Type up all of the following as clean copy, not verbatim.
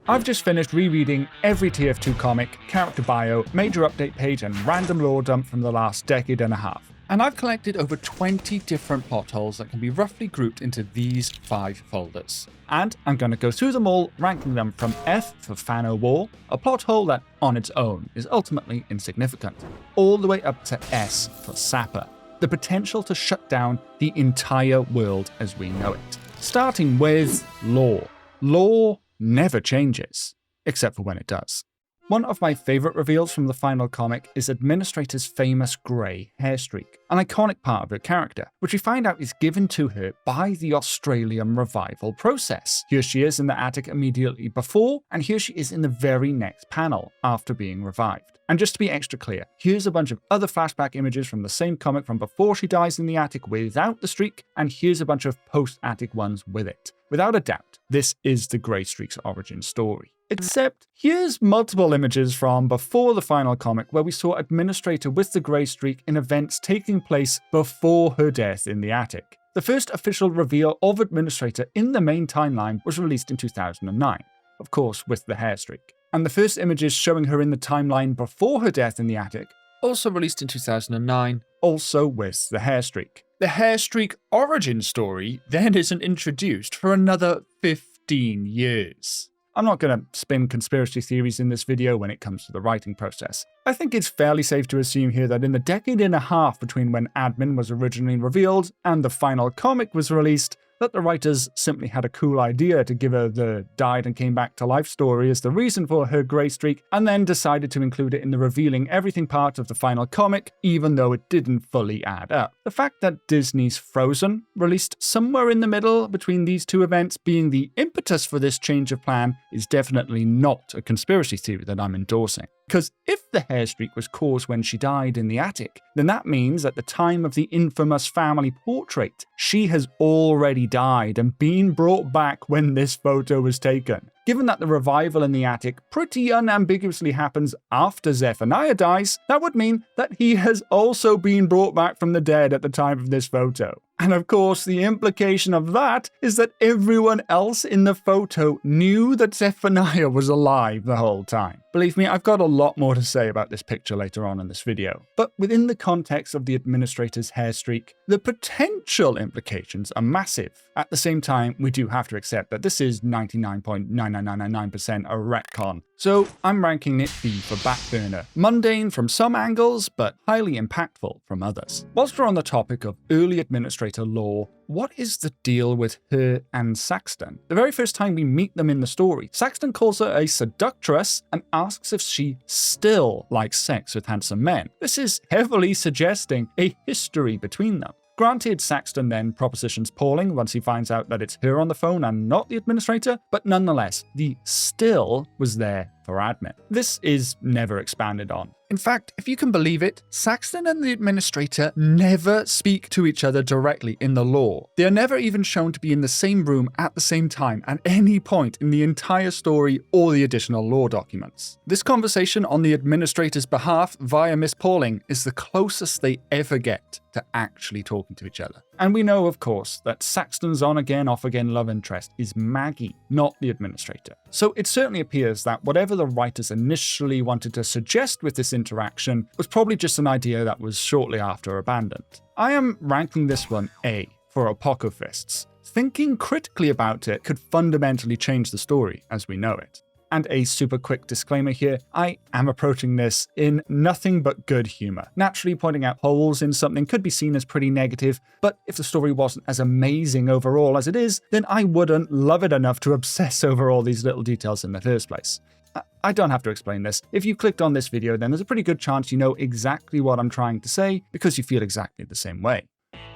I've just finished rereading every TF2 comic, character bio, major update page, and random lore dump from the last decade and a half. And I've collected over 20 different plot holes that can be roughly grouped into these 5 folders. And I'm going to go through them all, ranking them from F for Fano War, a plot hole that, on its own, is ultimately insignificant, all the way up to S for Sapper, the potential to shut down the entire world as we know it. Starting with lore. Lore never changes, except for when it does. One of my favourite reveals from the final comic is Administrator's famous grey hair streak, an iconic part of her character, which we find out is given to her by the Australium revival process. Here she is in the attic immediately before, and here she is in the very next panel after being revived. And just to be extra clear, here's a bunch of other flashback images from the same comic from before she dies in the attic without the streak, and here's a bunch of post-attic ones with it. Without a doubt, this is the Grey Streak's origin story. Except, here's multiple images from before the final comic where we saw Administrator with the Grey Streak in events taking place before her death in the attic. The first official reveal of Administrator in the main timeline was released in 2009, of course with the hair streak. And the first images showing her in the timeline before her death in the attic, also released in 2009, also with the hair streak. The hair streak origin story then isn't introduced for another 15 years. I'm not going to spin conspiracy theories in this video when it comes to the writing process. I think it's fairly safe to assume here that in the decade and a half between when Admin was originally revealed and the final comic was released, that the writers simply had a cool idea to give her the died and came back to life story as the reason for her grey streak, and then decided to include it in the revealing everything part of the final comic, even though it didn't fully add up. The fact that Disney's Frozen, released somewhere in the middle between these two events, being the impetus for this change of plan is definitely not a conspiracy theory that I'm endorsing. Because if the hair streak was caused when she died in the attic, then that means at the time of the infamous family portrait, she has already died and been brought back when this photo was taken. Given that the revival in the attic pretty unambiguously happens after Zephaniah dies, that would mean that he has also been brought back from the dead at the time of this photo. And of course, the implication of that is that everyone else in the photo knew that Zephaniah was alive the whole time. Believe me, I've got a lot more to say about this picture later on in this video. But within the context of the Administrator's hair streak, the potential implications are massive. At the same time, we do have to accept that this is 99.99999% a retcon. So I'm ranking it B for backburner. Mundane from some angles, but highly impactful from others. Whilst we're on the topic of early Administrator lore, what is the deal with her and Saxton? The very first time we meet them in the story, Saxton calls her a seductress and asks if she still likes sex with handsome men. This is heavily suggesting a history between them. Granted, Saxton then propositions Pauling once he finds out that it's her on the phone and not the Administrator, but nonetheless, the still was there for Admin. This is never expanded on. In fact, if you can believe it, Saxton and the Administrator never speak to each other directly in the lore. They are never even shown to be in the same room at the same time at any point in the entire story or the additional lore documents. This conversation on the Administrator's behalf via Miss Pauling is the closest they ever get to actually talking to each other. And we know, of course, that Saxton's on-again, off-again love interest is Maggie, not the Administrator. So it certainly appears that whatever the writers initially wanted to suggest with this interaction was probably just an idea that was shortly after abandoned. I am ranking this one A for Apocryphists. Thinking critically about it could fundamentally change the story as we know it. And a super quick disclaimer here, I am approaching this in nothing but good humor. Naturally, pointing out holes in something could be seen as pretty negative, but if the story wasn't as amazing overall as it is, then I wouldn't love it enough to obsess over all these little details in the first place. I don't have to explain this. If you clicked on this video, then there's a pretty good chance you know exactly what I'm trying to say because you feel exactly the same way.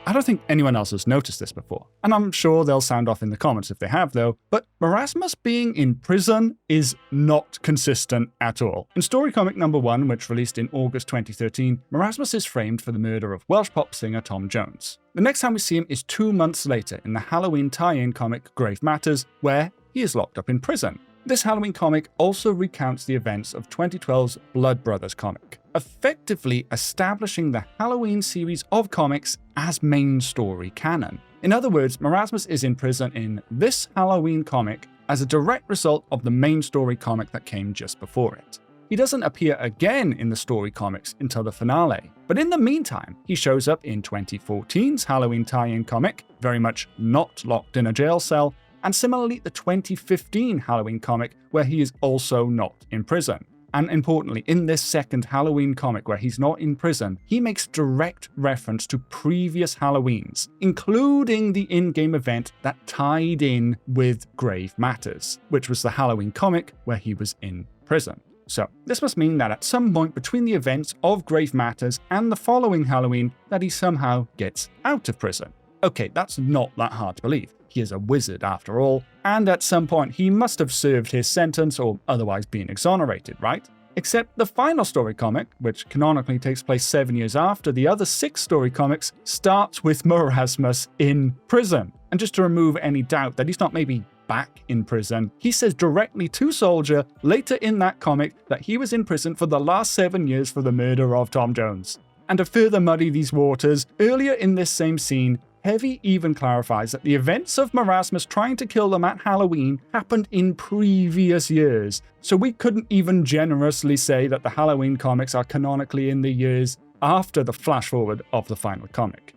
I don't think anyone else has noticed this before, and I'm sure they'll sound off in the comments if they have though, but Marasmus being in prison is not consistent at all. In story comic number 1, which released in August 2013, Marasmus is framed for the murder of Welsh pop singer Tom Jones. The next time we see him is 2 months later in the Halloween tie-in comic Grave Matters, where he is locked up in prison. This Halloween comic also recounts the events of 2012's Blood Brothers comic, effectively establishing the Halloween series of comics as main story canon. In other words, Marasmus is in prison in this Halloween comic as a direct result of the main story comic that came just before it. He doesn't appear again in the story comics until the finale, but in the meantime, he shows up in 2014's Halloween tie-in comic, very much not locked in a jail cell, and similarly the 2015 Halloween comic where he is also not in prison. And importantly, in this second Halloween comic where he's not in prison, he makes direct reference to previous Halloweens, including the in-game event that tied in with Grave Matters, which was the Halloween comic where he was in prison. So, this must mean that at some point between the events of Grave Matters and the following Halloween, that he somehow gets out of prison. Okay, that's not that hard to believe. He is a wizard after all, and at some point he must have served his sentence or otherwise been exonerated, right? Except the final story comic, which canonically takes place 7 years after the other 6 story comics, starts with Marasmus in prison. And just to remove any doubt that he's not maybe back in prison, he says directly to Soldier later in that comic that he was in prison for the last 7 years for the murder of Tom Jones. And to further muddy these waters, earlier in this same scene, Heavy even clarifies that the events of Marasmus trying to kill them at Halloween happened in previous years, so we couldn't even generously say that the Halloween comics are canonically in the years after the flash forward of the final comic.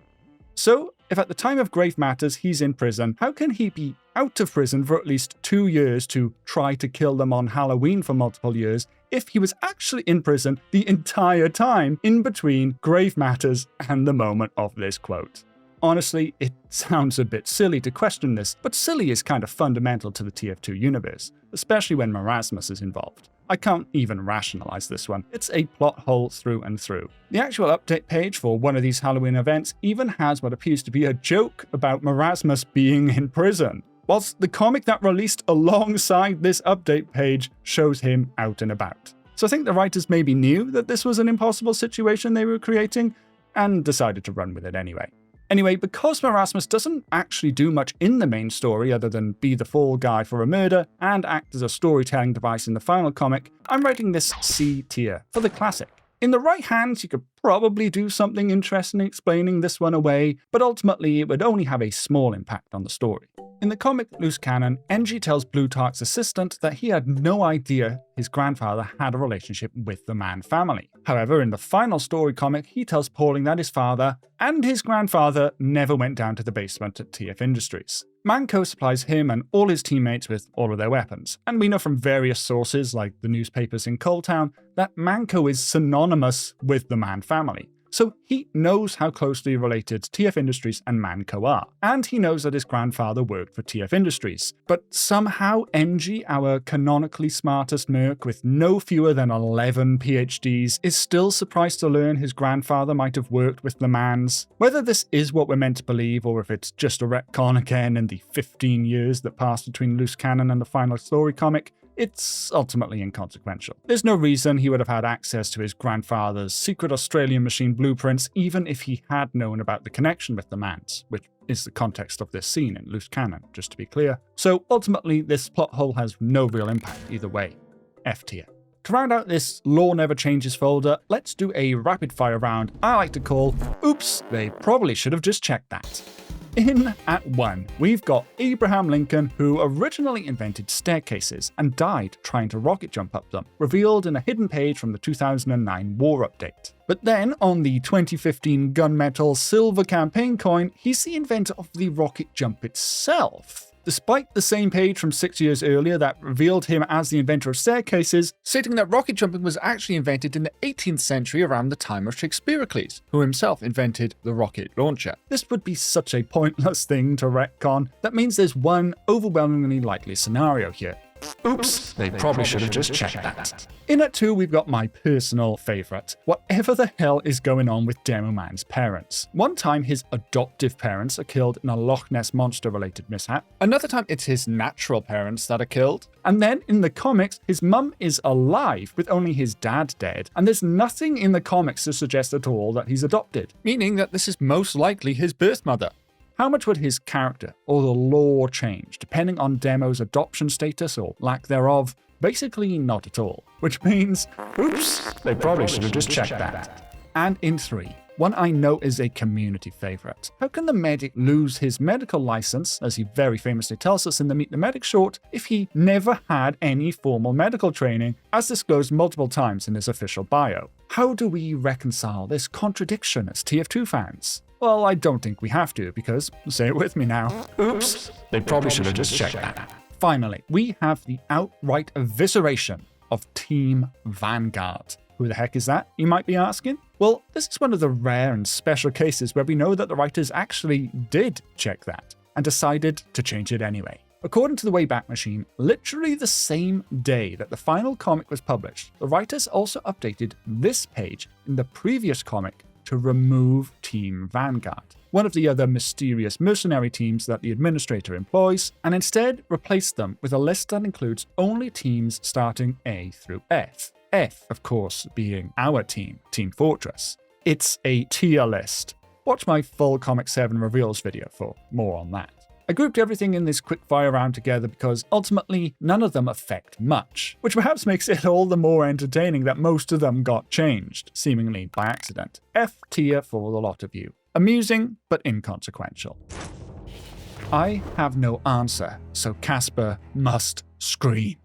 So, if at the time of Grave Matters he's in prison, how can he be out of prison for at least 2 years to try to kill them on Halloween for multiple years if he was actually in prison the entire time in between Grave Matters and the moment of this quote? Honestly, it sounds a bit silly to question this, but silly is kind of fundamental to the TF2 universe, especially when Marasmus is involved. I can't even rationalize this one. It's a plot hole through and through. The actual update page for one of these Halloween events even has what appears to be a joke about Marasmus being in prison, whilst the comic that released alongside this update page shows him out and about. So I think the writers maybe knew that this was an impossible situation they were creating, and decided to run with it anyway. Anyway, because Marasmus doesn't actually do much in the main story other than be the fall guy for a murder and act as a storytelling device in the final comic, I'm rating this C tier for the classic. In the right hands, you could probably do something interesting explaining this one away, but ultimately it would only have a small impact on the story. In the comic Loose Canon, NG tells Blutarch's assistant that he had no idea his grandfather had a relationship with the Mann family. However, in the final story comic, he tells Pauling that his father and his grandfather never went down to the basement at TF Industries. Mann co-supplies him and all his teammates with all of their weapons, and we know from various sources, like the newspapers in Coaltown, that Manco is synonymous with the Mann family. So he knows how closely related TF Industries and Manco are, and he knows that his grandfather worked for TF Industries. But somehow NG, our canonically smartest merc with no fewer than 11 PhDs, is still surprised to learn his grandfather might have worked with the Manns. Whether this is what we're meant to believe, or if it's just a retcon again in the 15 years that passed between Loose Canon and the final story comic, it's ultimately inconsequential. There's no reason he would have had access to his grandfather's secret Australian machine blueprints even if he had known about the connection with the Manns, which is the context of this scene in Loose Canon, just to be clear. So ultimately, this plot hole has no real impact either way. F tier. To round out this Law Never Changes folder, let's do a rapid fire round I like to call, Oops, they probably should have just checked that. In at 1, we've got Abraham Lincoln, who originally invented staircases and died trying to rocket jump up them, revealed in a hidden page from the 2009 war update. But then, on the 2015 gunmetal silver campaign coin, he's the inventor of the rocket jump itself, despite the same page from 6 years earlier that revealed him as the inventor of staircases, stating that rocket jumping was actually invented in the 18th century around the time of Shakespeare-Cles, who himself invented the rocket launcher. This would be such a pointless thing to retcon. That means there's one overwhelmingly likely scenario here. Oops, they probably should have just checked that. In at 2, we've got my personal favourite. Whatever the hell is going on with Demo Man's parents. One time his adoptive parents are killed in a Loch Ness Monster related mishap. Another time it's his natural parents that are killed. And then in the comics, his mum is alive with only his dad dead. And there's nothing in the comics to suggest at all that he's adopted. Meaning that this is most likely his birth mother. How much would his character or the lore change depending on Demo's adoption status or lack thereof? Basically not at all. Which means, oops, they probably should have just checked that. And in 3, one I know is a community favourite. How can the medic lose his medical licence, as he very famously tells us in the Meet the Medic short, if he never had any formal medical training, as disclosed multiple times in his official bio? How do we reconcile this contradiction as TF2 fans? Well, I don't think we have to, because, say it with me now, oops, they probably should have just checked that. Finally, we have the outright evisceration of Team Vanguard. Who the heck is that, you might be asking? Well, this is one of the rare and special cases where we know that the writers actually did check that, and decided to change it anyway. According to the Wayback Machine, literally the same day that the final comic was published, the writers also updated this page in the previous comic to remove Team Vanguard, one of the other mysterious mercenary teams that the administrator employs, and instead replaced them with a list that includes only teams starting A through F. F, of course, being our team, Team Fortress. It's a tier list. Watch my full Comic 7 reveals video for more on that. I grouped everything in this quickfire round together because ultimately none of them affect much, which perhaps makes it all the more entertaining that most of them got changed, seemingly by accident. F tier for the lot of you. Amusing, but inconsequential. I have no answer, so Casper must scream.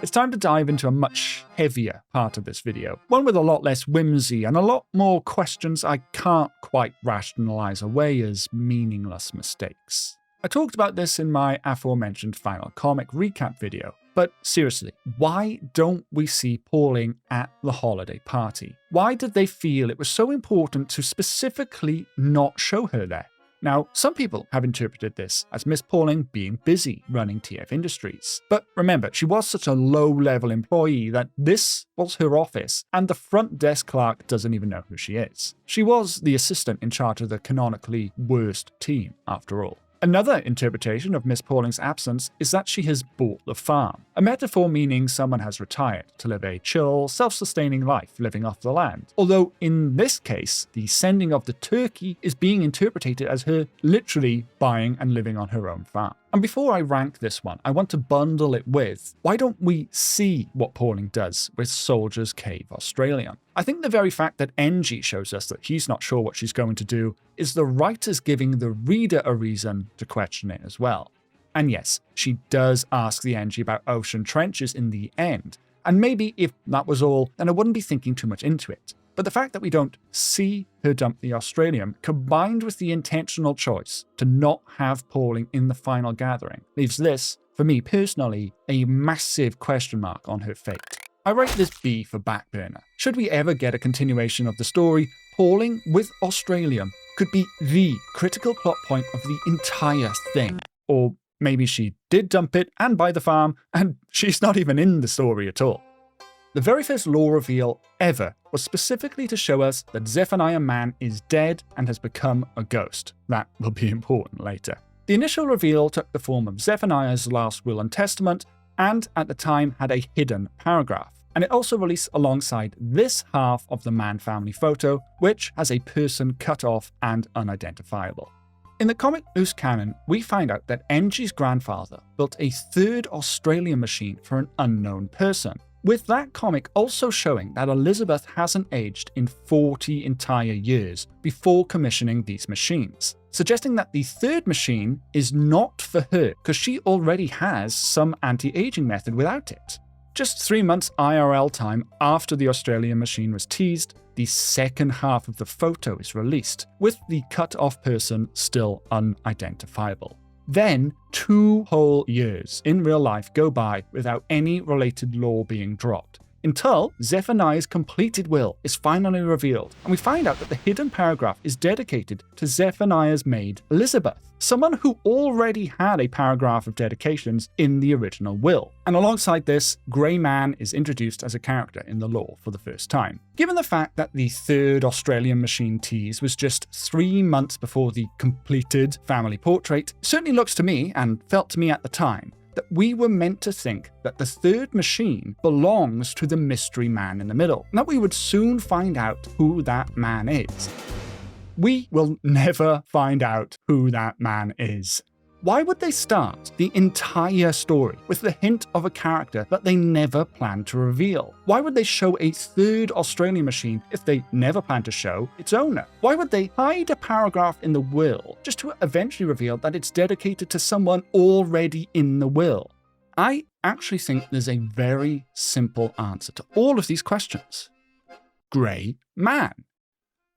It's time to dive into a much heavier part of this video, one with a lot less whimsy and a lot more questions I can't quite rationalize away as meaningless mistakes. I talked about this in my aforementioned final comic recap video, but seriously, why don't we see Pauling at the holiday party? Why did they feel it was so important to specifically not show her there? Now, some people have interpreted this as Miss Pauling being busy running TF Industries. But remember, she was such a low-level employee that this was her office, and the front desk clerk doesn't even know who she is. She was the assistant in charge of the canonically worst team, after all. Another interpretation of Miss Pauling's absence is that she has bought the farm, a metaphor meaning someone has retired to live a chill, self-sustaining life living off the land. Although in this case, the sending of the turkey is being interpreted as her literally buying and living on her own farm. And before I rank this one, I want to bundle it with, why don't we see what Pauling does with Soldier's Cave Australium? I think the very fact that NG shows us that he's not sure what she's going to do is the writers giving the reader a reason to question it as well. And yes, she does ask the NG about ocean trenches in the end, and maybe if that was all, then I wouldn't be thinking too much into it. But the fact that we don't see her dump the Australium, combined with the intentional choice to not have Pauling in the final gathering, leaves this, for me personally, a massive question mark on her fate. I rate this B for backburner. Should we ever get a continuation of the story, Pauling with Australium could be the critical plot point of the entire thing. Or maybe she did dump it and buy the farm, and she's not even in the story at all. The very first lore reveal ever was specifically to show us that Zephaniah Mann is dead and has become a ghost. That will be important later. The initial reveal took the form of Zephaniah's last will and testament, and at the time had a hidden paragraph. And it also released alongside this half of the Mann family photo, which has a person cut off and unidentifiable. In the comic Loose Canon, we find out that NG's grandfather built a third Australian machine for an unknown person, with that comic also showing that Elizabeth hasn't aged in 40 entire years before commissioning these machines, suggesting that the third machine is not for her because she already has some anti-aging method without it. Just 3 months IRL time after the Australian machine was teased, the second half of the photo is released, with the cut-off person still unidentifiable. Then 2 whole years in real life go by without any related lore being dropped, until Zephaniah's completed will is finally revealed, and we find out that the hidden paragraph is dedicated to Zephaniah's maid Elizabeth, someone who already had a paragraph of dedications in the original will. And alongside this, Grey Man is introduced as a character in the lore for the first time. Given the fact that the third Australian machine tease was just 3 months before the completed family portrait, it certainly looks to me, and felt to me at the time, that we were meant to think that the third machine belongs to the mystery man in the middle, and that we would soon find out who that man is. We will never find out who that man is. Why would they start the entire story with the hint of a character that they never planned to reveal? Why would they show a third Australian machine if they never planned to show its owner? Why would they hide a paragraph in the will just to eventually reveal that it's dedicated to someone already in the will? I actually think there's a very simple answer to all of these questions. Grey Man.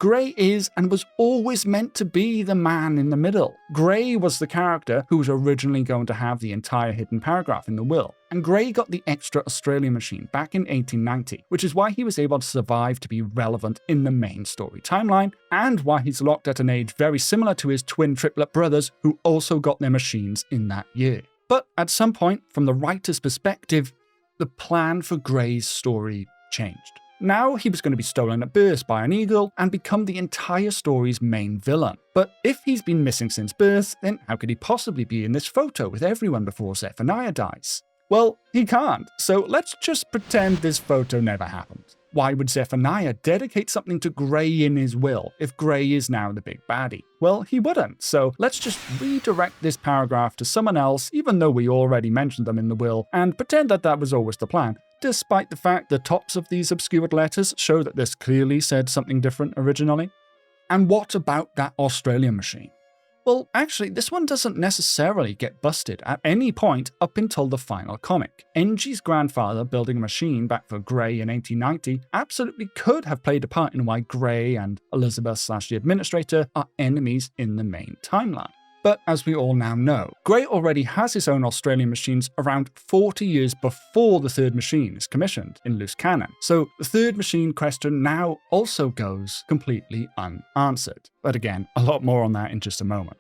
Grey is and was always meant to be the man in the middle. Grey was the character who was originally going to have the entire hidden paragraph in the will, and Grey got the extra Australian machine back in 1890, which is why he was able to survive to be relevant in the main story timeline, and why he's locked at an age very similar to his twin triplet brothers who also got their machines in that year. But at some point, from the writer's perspective, the plan for Grey's story changed. Now he was going to be stolen at birth by an eagle and become the entire story's main villain. But if he's been missing since birth, then how could he possibly be in this photo with everyone before Zephaniah dies? Well, he can't, so let's just pretend this photo never happened. Why would Zephaniah dedicate something to Grey in his will if Grey is now the big baddie? Well, he wouldn't, so let's just redirect this paragraph to someone else, even though we already mentioned them in the will, and pretend that that was always the plan, despite the fact the tops of these obscured letters show that this clearly said something different originally. And what about that Australian machine? Well, actually, this one doesn't necessarily get busted at any point up until the final comic. NG's grandfather building a machine back for Grey in 1890 absolutely could have played a part in why Grey and Elizabeth/the Administrator are enemies in the main timeline. But as we all now know, Grey already has his own Australian machines around 40 years before the third machine is commissioned in loose canon, so the third machine question now also goes completely unanswered. But again, a lot more on that in just a moment.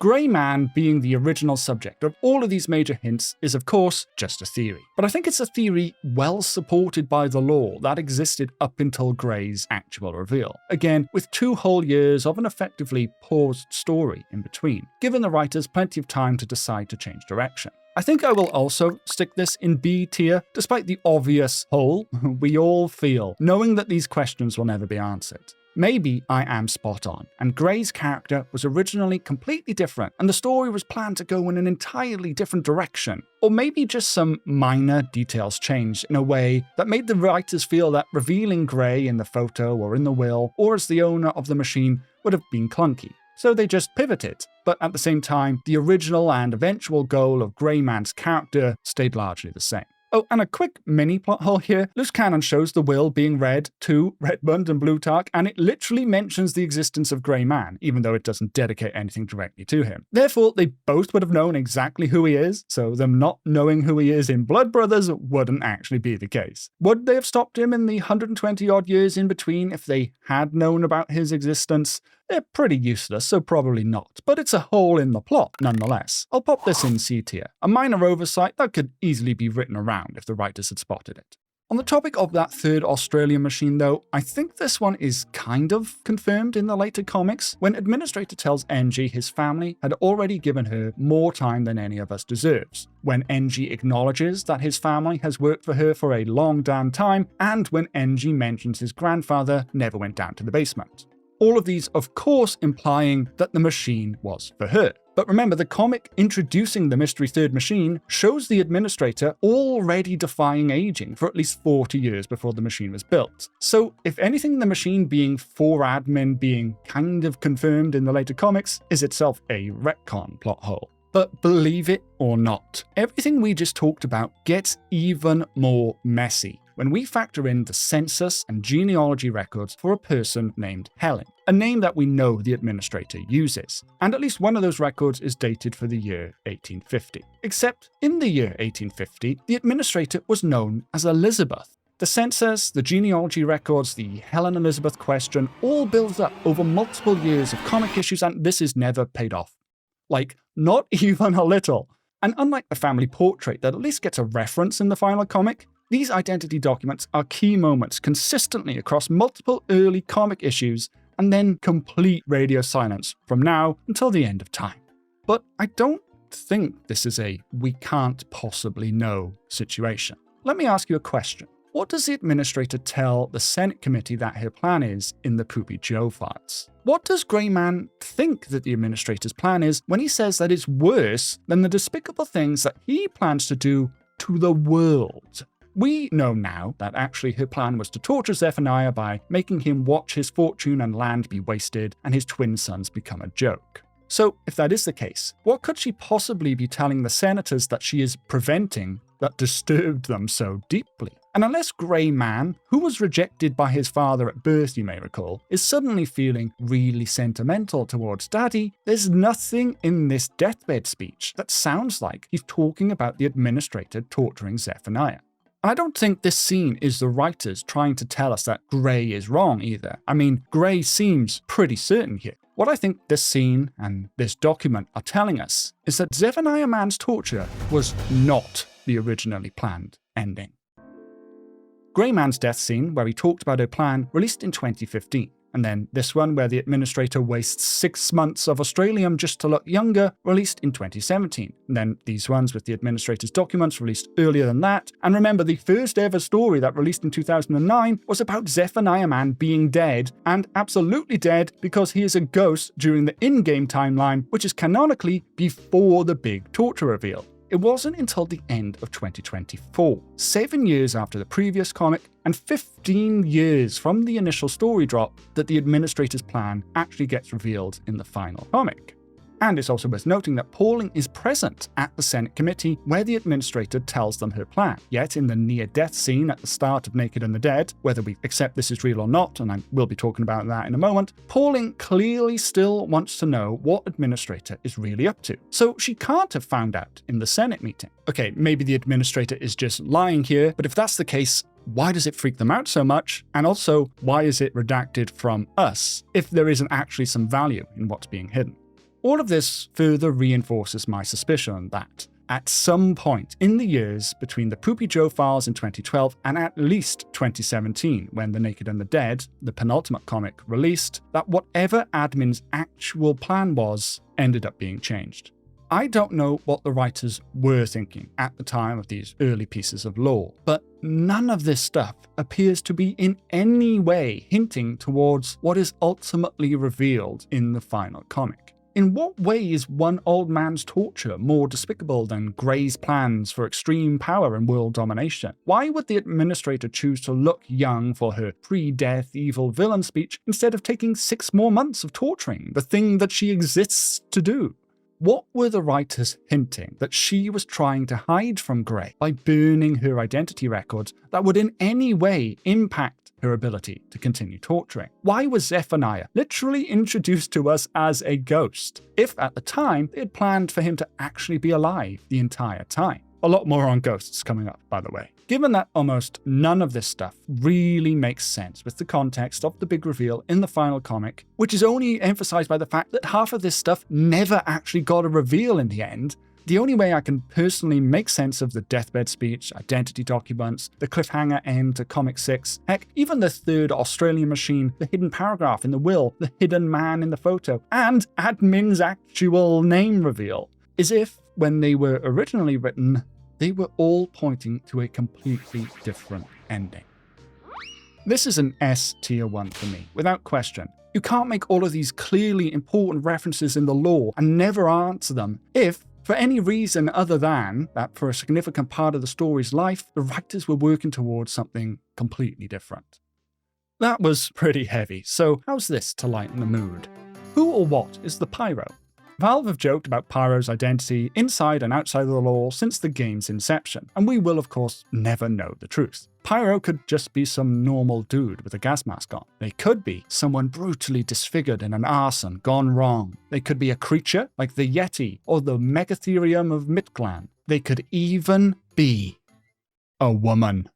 Grey Man being the original subject of all of these major hints is of course just a theory, but I think it's a theory well supported by the lore that existed up until Grey's actual reveal. Again, with 2 whole years of an effectively paused story in between, giving the writers plenty of time to decide to change direction. I think I will also stick this in B tier, despite the obvious hole we all feel, knowing that these questions will never be answered. Maybe I am spot on, and Grey's character was originally completely different, and the story was planned to go in an entirely different direction. Or maybe just some minor details changed in a way that made the writers feel that revealing Grey in the photo or in the will, or as the owner of the machine, would have been clunky. So they just pivoted. But at the same time, the original and eventual goal of Grey Man's character stayed largely the same. Oh, and a quick mini plot hole here. Loose canon shows the will being read to Redmond and Plutarch, and it literally mentions the existence of Grey Man, even though it doesn't dedicate anything directly to him. Therefore, they both would have known exactly who he is, so them not knowing who he is in Blood Brothers wouldn't actually be the case. Would they have stopped him in the 120 odd years in between if they had known about his existence? They're pretty useless, so probably not, but it's a hole in the plot nonetheless. I'll pop this in C tier, a minor oversight that could easily be written around if the writers had spotted it. On the topic of that third Australian machine though, I think this one is kind of confirmed in the later comics, when Administrator tells NG his family had already given her more time than any of us deserves, when NG acknowledges that his family has worked for her for a long damn time, and when NG mentions his grandfather never went down to the basement. All of these, of course, implying that the machine was for her. But remember, the comic introducing the mystery third machine shows the Administrator already defying aging for at least 40 years before the machine was built. So if anything, the machine being for admin being kind of confirmed in the later comics is itself a retcon plot hole. But believe it or not, everything we just talked about gets even more messy when we factor in the census and genealogy records for a person named Helen, a name that we know the Administrator uses, and at least one of those records is dated for the year 1850. Except in the year 1850, the Administrator was known as Elizabeth. The census, the genealogy records, the Helen Elizabeth question all builds up over multiple years of comic issues, and this is never paid off. Like, not even a little. And unlike the family portrait that at least gets a reference in the final comic, these identity documents are key moments consistently across multiple early comic issues, and then complete radio silence from now until the end of time. But I don't think this is a we can't possibly know situation. Let me ask you a question. What does the administrator tell the Senate committee that her plan is in the Poopy Joe files? What does Grey Man think that the administrator's plan is when he says that it's worse than the despicable things that he plans to do to the world? We know now that actually her plan was to torture Zephaniah by making him watch his fortune and land be wasted and his twin sons become a joke. So, if that is the case, what could she possibly be telling the senators that she is preventing that disturbed them so deeply? And unless Grey Man, who was rejected by his father at birth, you may recall, is suddenly feeling really sentimental towards Daddy, there's nothing in this deathbed speech that sounds like he's talking about the administrator torturing Zephaniah. And I don't think this scene is the writers trying to tell us that Grey is wrong either. I mean, Grey seems pretty certain here. What I think this scene and this document are telling us is that Zephaniah Mann's torture was not the originally planned ending. Grey Man's death scene, where he talked about her plan, released in 2015. And then this one, where the administrator wastes 6 months of Australium just to look younger, released in 2017. And then these ones with the administrator's documents released earlier than that. And remember, the first ever story that released in 2009 was about Zephaniah Mann being dead, and absolutely dead because he is a ghost during the in-game timeline, which is canonically before the big torture reveal. It wasn't until the end of 2024, 7 years after the previous comic and 15 years from the initial story drop, that the administrator's plan actually gets revealed in the final comic. And it's also worth noting that Pauling is present at the Senate committee where the administrator tells them her plan. Yet in the near-death scene at the start of Naked and the Dead, whether we accept this is real or not, and I will be talking about that in a moment, Pauling clearly still wants to know what administrator is really up to. So she can't have found out in the Senate meeting. Okay, maybe the administrator is just lying here, but if that's the case, why does it freak them out so much? And also, why is it redacted from us if there isn't actually some value in what's being hidden? All of this further reinforces my suspicion that, at some point in the years between the Poopy Joe files in 2012 and at least 2017, when The Naked and the Dead, the penultimate comic, released, that whatever admin's actual plan was ended up being changed. I don't know what the writers were thinking at the time of these early pieces of lore, but none of this stuff appears to be in any way hinting towards what is ultimately revealed in the final comic. In what way is one old man's torture more despicable than Grey's plans for extreme power and world domination? Why would the administrator choose to look young for her pre-death evil villain speech instead of taking 6 more months of torturing, the thing that she exists to do? What were the writers hinting that she was trying to hide from Grey by burning her identity records that would in any way impact her ability to continue torturing? Why was Zephaniah literally introduced to us as a ghost, if at the time they had planned for him to actually be alive the entire time? A lot more on ghosts coming up, by the way. Given that almost none of this stuff really makes sense with the context of the big reveal in the final comic, which is only emphasized by the fact that half of this stuff never actually got a reveal in the end, the only way I can personally make sense of the deathbed speech, identity documents, the cliffhanger end to Comic 6, heck, even the third Australian machine, the hidden paragraph in the will, the hidden man in the photo, and admin's actual name reveal, is if, when they were originally written, they were all pointing to a completely different ending. This is an S tier 1 for me, without question. You can't make all of these clearly important references in the lore and never answer them if, for any reason other than that for a significant part of the story's life, the writers were working towards something completely different. That was pretty heavy, so how's this to lighten the mood? Who or what is the Pyro? Valve have joked about Pyro's identity inside and outside of the lore since the game's inception, and we will of course never know the truth. Pyro could just be some normal dude with a gas mask on. They could be someone brutally disfigured in an arson gone wrong. They could be a creature like the Yeti or the Megatherium of Midglan. They could even be a woman.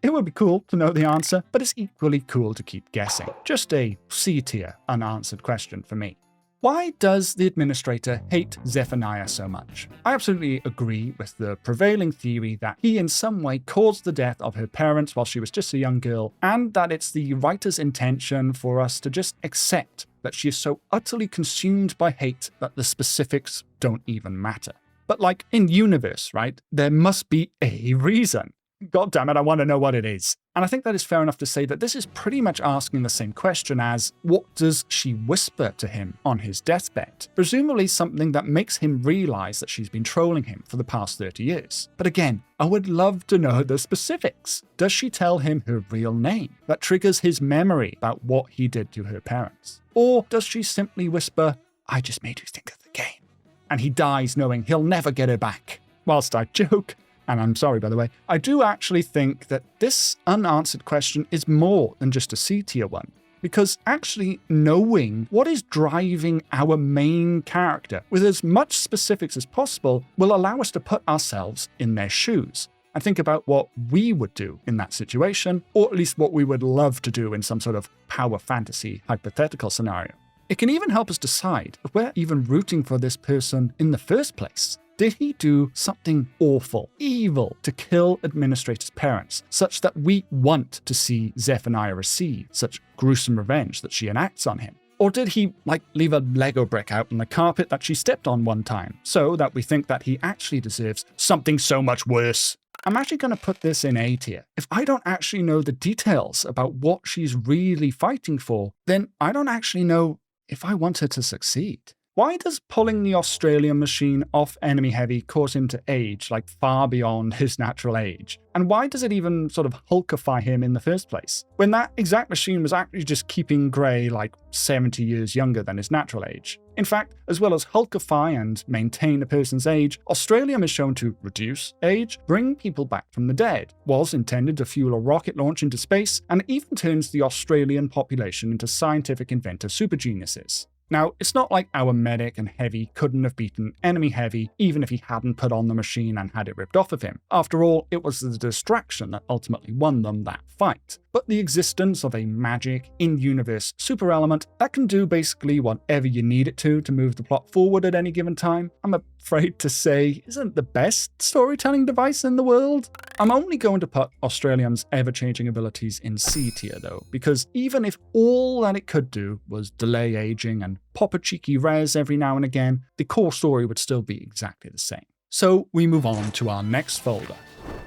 It would be cool to know the answer, but it's equally cool to keep guessing. Just a C tier unanswered question for me. Why does the administrator hate Zephaniah so much? I absolutely agree with the prevailing theory that he in some way caused the death of her parents while she was just a young girl, and that it's the writer's intention for us to just accept that she is so utterly consumed by hate that the specifics don't even matter. But like in universe, right, there must be a reason. God damn it, I want to know what it is. And I think that is fair enough to say that this is pretty much asking the same question as, what does she whisper to him on his deathbed? Presumably something that makes him realize that she's been trolling him for the past 30 years. But again, I would love to know the specifics. Does she tell him her real name that triggers his memory about what he did to her parents? Or does she simply whisper, I just made you think of the game? And he dies knowing he'll never get her back. Whilst I joke, and I'm sorry by the way, I do actually think that this unanswered question is more than just a C tier one. Because actually knowing what is driving our main character with as much specifics as possible will allow us to put ourselves in their shoes and think about what we would do in that situation, or at least what we would love to do in some sort of power fantasy hypothetical scenario. It can even help us decide if we're even rooting for this person in the first place. Did he do something awful, evil, to kill Administrator's parents, such that we want to see Zephaniah receive such gruesome revenge that she enacts on him? Or did he, leave a Lego brick out on the carpet that she stepped on one time, so that we think that he actually deserves something so much worse? I'm actually going to put this in A tier. If I don't actually know the details about what she's really fighting for, then I don't actually know if I want her to succeed. Why does pulling the Australium machine off enemy heavy cause him to age far beyond his natural age? And why does it even sort of hulkify him in the first place? When that exact machine was actually just keeping Grey 70 years younger than his natural age. In fact, as well as hulkify and maintain a person's age, Australium is shown to reduce age, bring people back from the dead, was intended to fuel a rocket launch into space, and even turns the Australian population into scientific inventor super geniuses. Now, it's not like our medic and heavy couldn't have beaten enemy heavy even if he hadn't put on the machine and had it ripped off of him. After all, it was the distraction that ultimately won them that fight. But the existence of a magic, in-universe super element that can do basically whatever you need it to move the plot forward at any given time, I'm afraid to say isn't the best storytelling device in the world. I'm only going to put Australium's ever-changing abilities in C tier though, because even if all that it could do was delay aging and pop a cheeky res every now and again, the core story would still be exactly the same. So we move on to our next folder.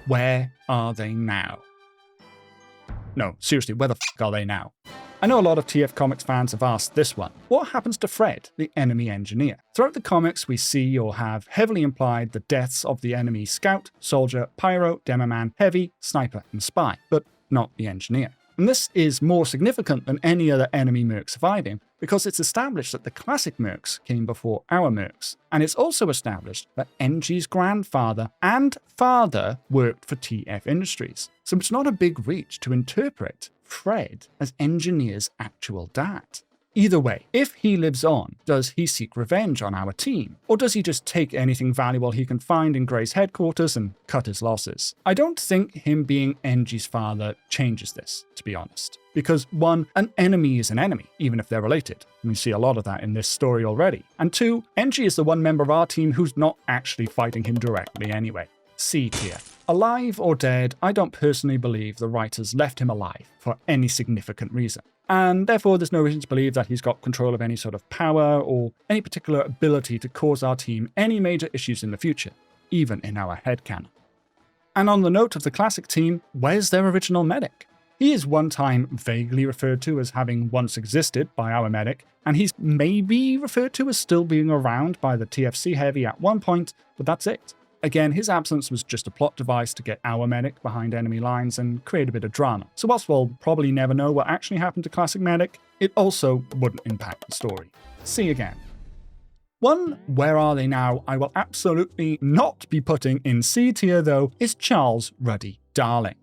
Where are they now? No, seriously, where the f are they now? I know a lot of TF Comics fans have asked this one. What happens to Fred, the enemy engineer? Throughout the comics, we see or have heavily implied the deaths of the enemy scout, soldier, pyro, demoman, heavy, sniper, and spy, but not the engineer. And this is more significant than any other enemy merc surviving, because it's established that the classic mercs came before our mercs. And it's also established that NG's grandfather and father worked for TF Industries. So it's not a big reach to interpret Fred as Engineer's actual dad. Either way, if he lives on, does he seek revenge on our team? Or does he just take anything valuable he can find in Grey's headquarters and cut his losses? I don't think him being NG's father changes this, to be honest. Because one, an enemy is an enemy, even if they're related. We see a lot of that in this story already. And two, NG is the one member of our team who's not actually fighting him directly anyway. C tier. Alive or dead, I don't personally believe the writers left him alive for any significant reason. And therefore there's no reason to believe that he's got control of any sort of power or any particular ability to cause our team any major issues in the future, even in our headcanon. And on the note of the classic team, where's their original medic? He is one time vaguely referred to as having once existed by our medic, and he's maybe referred to as still being around by the TFC heavy at one point, but that's it. Again, his absence was just a plot device to get our medic behind enemy lines and create a bit of drama. So whilst we'll probably never know what actually happened to Classic Medic, it also wouldn't impact the story. See again. One where are they now I will absolutely not be putting in C tier though is Charles Ruddy Darling.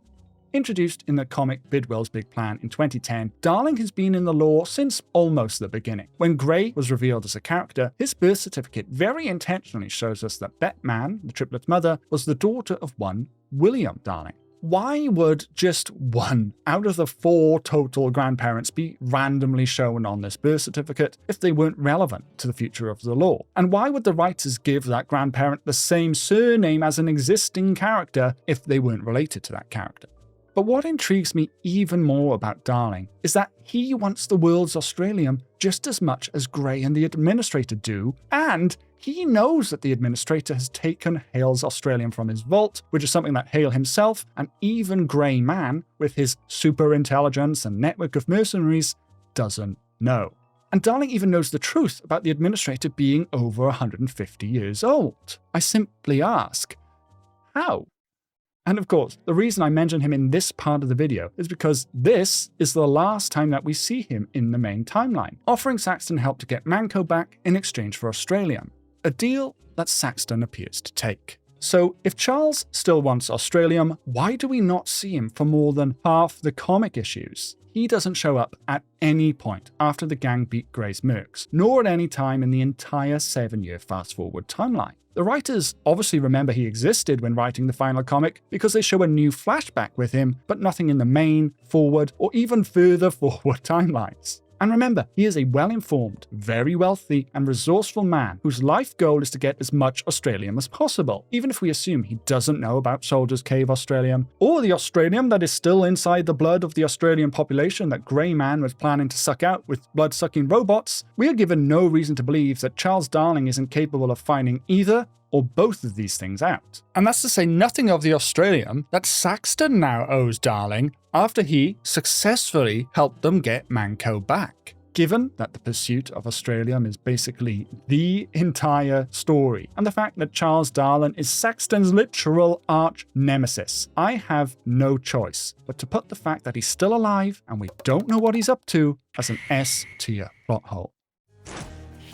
Introduced in the comic Bidwell's Big Plan in 2010, Darling has been in the lore since almost the beginning. When Grey was revealed as a character, his birth certificate very intentionally shows us that Bette Mann, the triplet's mother, was the daughter of one William Darling. Why would just one out of the 4 total grandparents be randomly shown on this birth certificate if they weren't relevant to the future of the lore? And why would the writers give that grandparent the same surname as an existing character if they weren't related to that character? But what intrigues me even more about Darling is that he wants the world's Australium just as much as Grey and the Administrator do, and he knows that the administrator has taken Hale's Australium from his vault, which is something that Hale himself, and even Grey Man, with his super intelligence and network of mercenaries, doesn't know. And Darling even knows the truth about the administrator being over 150 years old. I simply ask, how? And of course, the reason I mention him in this part of the video is because this is the last time that we see him in the main timeline, offering Saxton help to get Manco back in exchange for Australium, a deal that Saxton appears to take. So if Charles still wants Australium, why do we not see him for more than half the comic issues? He doesn't show up at any point after the gang beat Grey's mercs, nor at any time in the entire 7-year fast-forward timeline. The writers obviously remember he existed when writing the final comic because they show a new flashback with him, but nothing in the main, forward, or even further forward timelines. And remember, he is a well-informed, very wealthy, and resourceful man whose life goal is to get as much Australium as possible, even if we assume he doesn't know about Soldier's Cave Australium, or the Australium that is still inside the blood of the Australian population that Grey Man was planning to suck out with blood-sucking robots. We are given no reason to believe that Charles Darling isn't capable of finding either or both of these things out. And that's to say nothing of the Australium that Saxton now owes Darling after he successfully helped them get Manco back. Given that the pursuit of Australium is basically the entire story, and the fact that Charles Darling is Saxton's literal arch nemesis, I have no choice but to put the fact that he's still alive and we don't know what he's up to as an S-tier plot hole.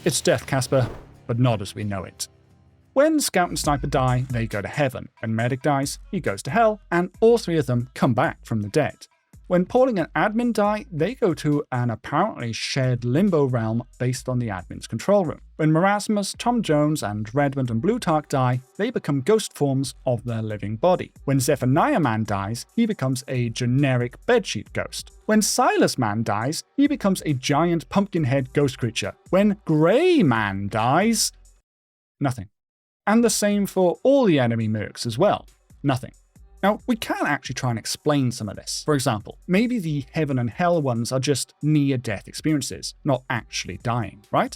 It's death, Casper, but not as we know it. When Scout and Sniper die, they go to heaven. When Medic dies, he goes to hell, and all three of them come back from the dead. When Pauling and Admin die, they go to an apparently shared limbo realm based on the admin's control room. When Marasmus, Tom Jones, and Redmond and Blutarch die, they become ghost forms of their living body. When Zephaniah Man dies, he becomes a generic bedsheet ghost. When Silas Man dies, he becomes a giant pumpkin-head ghost creature. When Grey Man dies, nothing. And the same for all the enemy mercs as well. Nothing. Now, we can actually try and explain some of this. For example, maybe the heaven and hell ones are just near-death experiences, not actually dying, right?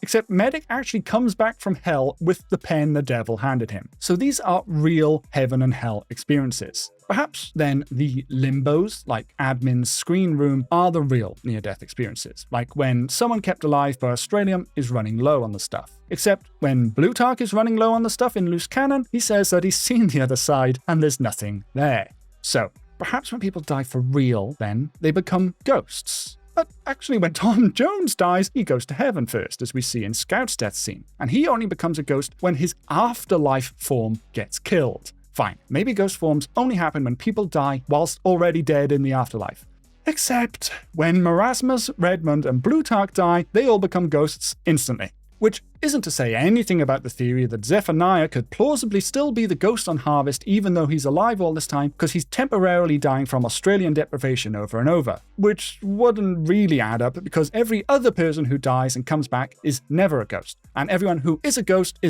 Except Medic actually comes back from hell with the pen the devil handed him. So these are real heaven and hell experiences. Perhaps then the limbos, like Admin's screen room, are the real near-death experiences, like when someone kept alive by Australium is running low on the stuff. Except when Blutarch is running low on the stuff in loose canon, he says that he's seen the other side and there's nothing there. So perhaps when people die for real, then they become ghosts. But actually when Tom Jones dies, he goes to heaven first, as we see in Scout's death scene. And he only becomes a ghost when his afterlife form gets killed. Fine, maybe ghost forms only happen when people die whilst already dead in the afterlife. Except when Marasmus, Redmond, and Blutarch die, they all become ghosts instantly. Which isn't to say anything about the theory that Zephaniah could plausibly still be the ghost on Harvest even though he's alive all this time because he's temporarily dying from Australian deprivation over and over. Which wouldn't really add up because every other person who dies and comes back is never a ghost, and everyone who is a ghost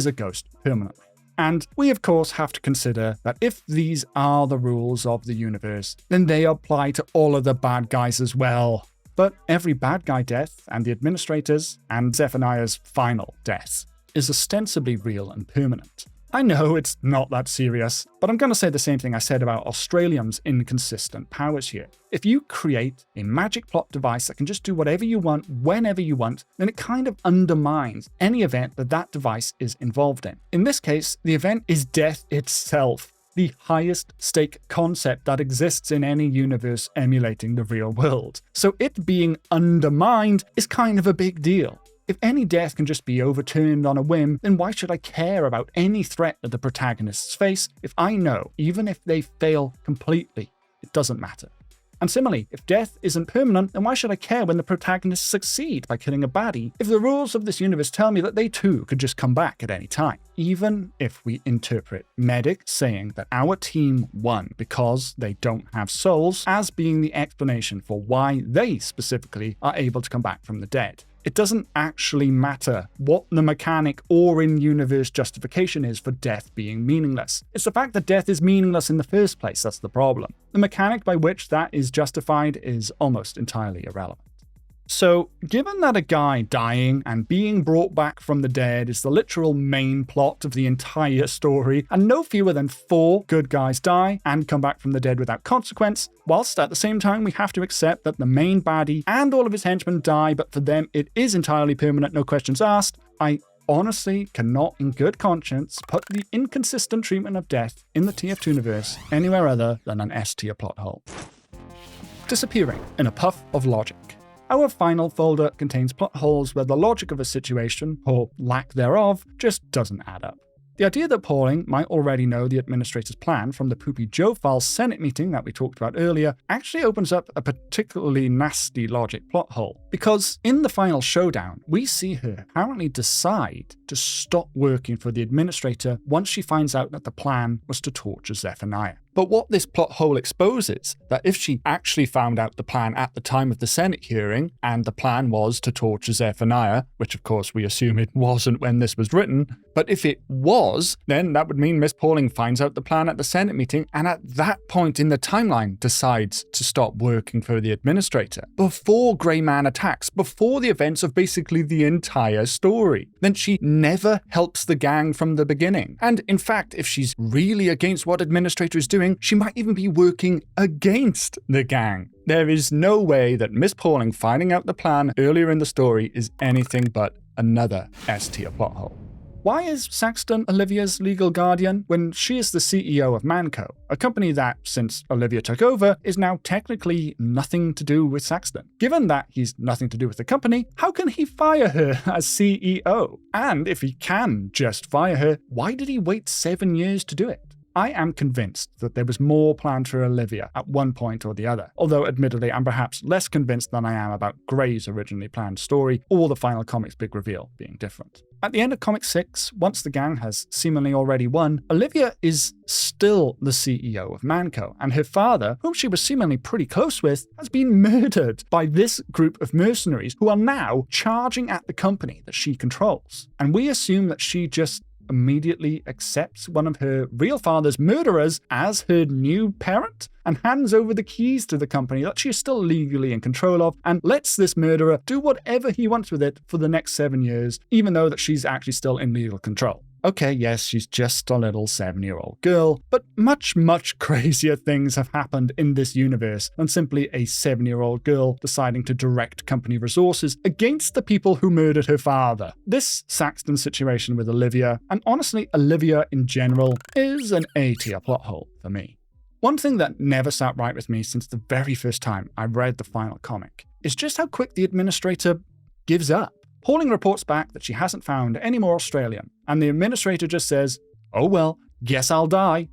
permanently. And we of course have to consider that if these are the rules of the universe, then they apply to all of the bad guys as well. But every bad guy death, and the administrators, and Zephaniah's final death, is ostensibly real and permanent. I know it's not that serious, but I'm going to say the same thing I said about Australium's inconsistent powers here. If you create a magic plot device that can just do whatever you want, whenever you want, then it kind of undermines any event that that device is involved in. In this case, the event is death itself. The highest stake concept that exists in any universe emulating the real world. So it being undermined is kind of a big deal. If any death can just be overturned on a whim, then why should I care about any threat that the protagonists face if I know, even if they fail completely, it doesn't matter. And similarly, if death isn't permanent, then why should I care when the protagonists succeed by killing a baddie if the rules of this universe tell me that they too could just come back at any time? Even if we interpret Medic saying that our team won because they don't have souls as being the explanation for why they specifically are able to come back from the dead. It doesn't actually matter what the mechanic or in-universe justification is for death being meaningless. It's the fact that death is meaningless in the first place that's the problem. The mechanic by which that is justified is almost entirely irrelevant. So, given that a guy dying and being brought back from the dead is the literal main plot of the entire story, and no fewer than 4 good guys die and come back from the dead without consequence, whilst at the same time we have to accept that the main baddie and all of his henchmen die, but for them it is entirely permanent, no questions asked, I honestly cannot in good conscience put the inconsistent treatment of death in the TF2 universe anywhere other than an S-tier plot hole. Disappearing in a puff of logic. Our final folder contains plot holes where the logic of a situation, or lack thereof, just doesn't add up. The idea that Pauling might already know the administrator's plan from the Poopy Joe file Senate meeting that we talked about earlier actually opens up a particularly nasty logic plot hole. Because in the final showdown, we see her apparently decide to stop working for the administrator once she finds out that the plan was to torture Zephaniah. But what this plot hole exposes, that if she actually found out the plan at the time of the Senate hearing, and the plan was to torture Zephaniah, which of course we assume it wasn't when this was written, but if it was, then that would mean Miss Pauling finds out the plan at the Senate meeting, and at that point in the timeline decides to stop working for the administrator, before Grey Man attacks, before the events of basically the entire story. Then she never helps the gang from the beginning. And in fact, if she's really against what administrator is doing, she might even be working against the gang. There is no way that Miss Pauling finding out the plan earlier in the story is anything but another S-tier plot hole. Why is Saxton Olivia's legal guardian when she is the CEO of Manco, a company that, since Olivia took over, is now technically nothing to do with Saxton? Given that he's nothing to do with the company, how can he fire her as CEO? And if he can just fire her, why did he wait 7 years to do it? I am convinced that there was more planned for Olivia at one point or the other, although admittedly I'm perhaps less convinced than I am about Grey's originally planned story or the final comic's big reveal being different. At the end of Comic 6, once the gang has seemingly already won, Olivia is still the CEO of Manco, and her father, whom she was seemingly pretty close with, has been murdered by this group of mercenaries who are now charging at the company that she controls. And we assume that she just immediately accepts one of her real father's murderers as her new parent and hands over the keys to the company that she is still legally in control of and lets this murderer do whatever he wants with it for the next 7 years, even though that she's actually still in legal control. Okay, yes, she's just a little 7-year-old girl, but much, much crazier things have happened in this universe than simply a 7-year-old girl deciding to direct company resources against the people who murdered her father. This Saxton situation with Olivia, and honestly Olivia in general, is an A-tier plot hole for me. One thing that never sat right with me since the very first time I read the final comic is just how quick the administrator gives up. Pauling reports back that she hasn't found any more Australium, and the administrator just says, "Oh well, guess I'll die."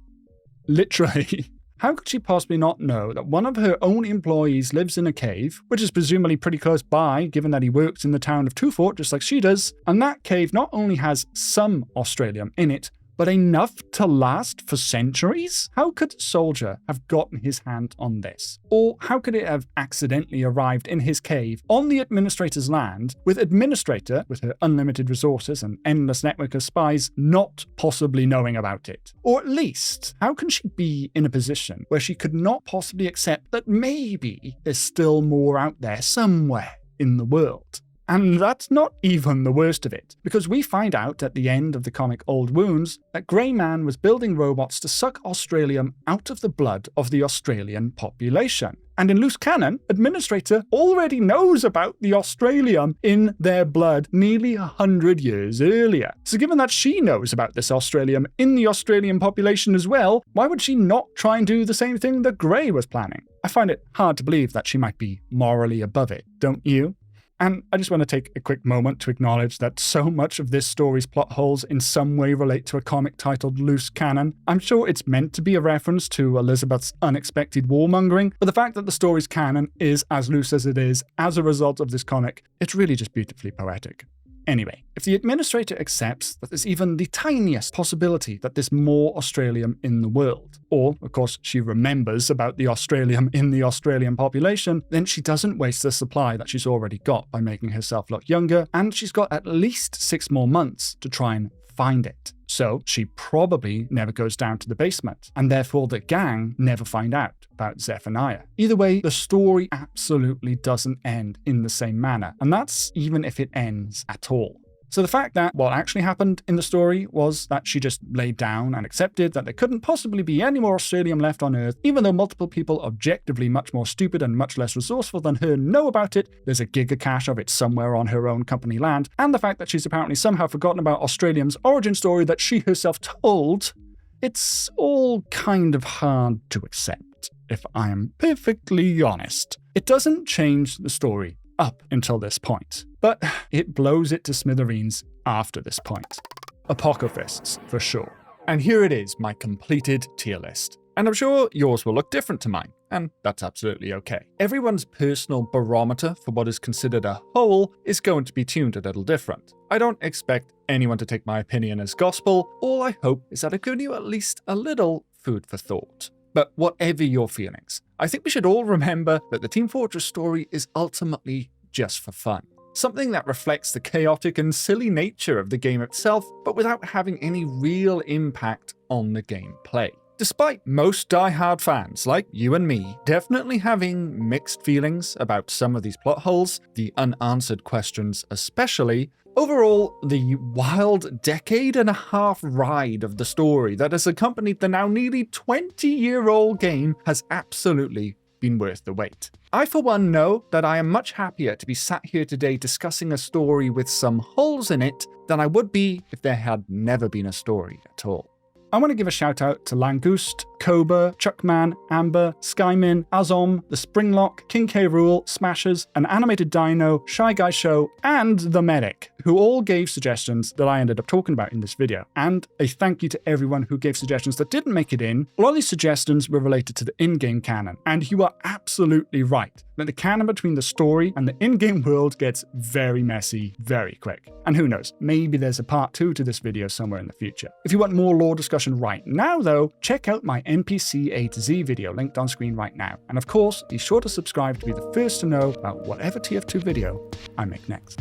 Literally. How could she possibly not know that one of her own employees lives in a cave, which is presumably pretty close by given that he works in the town of Twofort just like she does, and that cave not only has some Australium in it, but enough to last for centuries? How could Soldier have gotten his hand on this? Or how could it have accidentally arrived in his cave on the Administrator's land, with Administrator, with her unlimited resources and endless network of spies, not possibly knowing about it? Or at least, how can she be in a position where she could not possibly accept that maybe there's still more out there somewhere in the world? And that's not even the worst of it, because we find out at the end of the comic Old Wounds that Grey Man was building robots to suck Australium out of the blood of the Australian population. And in loose canon, Administrator already knows about the Australium in their blood nearly 100 years earlier. So given that she knows about this Australium in the Australian population as well, why would she not try and do the same thing that Grey was planning? I find it hard to believe that she might be morally above it, don't you? And I just want to take a quick moment to acknowledge that so much of this story's plot holes in some way relate to a comic titled Loose Canon. I'm sure it's meant to be a reference to Elizabeth's unexpected warmongering, but the fact that the story's canon is as loose as it is as a result of this comic, it's really just beautifully poetic. Anyway, if the Administrator accepts that there's even the tiniest possibility that there's more Australium in the world, or, of course, she remembers about the Australium in the Australian population, then she doesn't waste the supply that she's already got by making herself look younger, and she's got at least 6 more months to try and find it. So she probably never goes down to the basement, and therefore the gang never find out about Zephaniah. Either way, the story absolutely doesn't end in the same manner, and that's even if it ends at all. So the fact that what actually happened in the story was that she just laid down and accepted that there couldn't possibly be any more Australium left on Earth, even though multiple people objectively much more stupid and much less resourceful than her know about it, there's a gigacache of it somewhere on her own company land, and the fact that she's apparently somehow forgotten about Australium's origin story that she herself told, it's all kind of hard to accept, if I am perfectly honest. It doesn't change the story up until this point, but it blows it to smithereens after this point. Apocryphists, for sure. And here it is, my completed tier list. And I'm sure yours will look different to mine, and that's absolutely okay. Everyone's personal barometer for what is considered a whole is going to be tuned a little different. I don't expect anyone to take my opinion as gospel. All I hope is that I've given you at least a little food for thought. But whatever your feelings, I think we should all remember that the Team Fortress story is ultimately just for fun. Something that reflects the chaotic and silly nature of the game itself, but without having any real impact on the gameplay. Despite most die-hard fans, like you and me, definitely having mixed feelings about some of these plot holes, the unanswered questions especially, overall, the wild decade-and-a-half ride of the story that has accompanied the now nearly 20-year-old game has absolutely been worth the wait. I, for one, know that I am much happier to be sat here today discussing a story with some holes in it than I would be if there had never been a story at all. I want to give a shout out to Langoust, Cobra, Chuckman, Amber, Skymin, Azom, The Springlock, King K. Rool, Smashers, An Animated Dino, Shy Guy Show, and The Medic, who all gave suggestions that I ended up talking about in this video. And a thank you to everyone who gave suggestions that didn't make it in. A lot of these suggestions were related to the in-game canon, and you are absolutely right that the canon between the story and the in-game world gets very messy very quick. And who knows, maybe there's a part 2 to this video somewhere in the future. If you want more lore discussion right now though, check out my NPC A to Z video linked on screen right now. And of course, be sure to subscribe to be the first to know about whatever TF2 video I make next.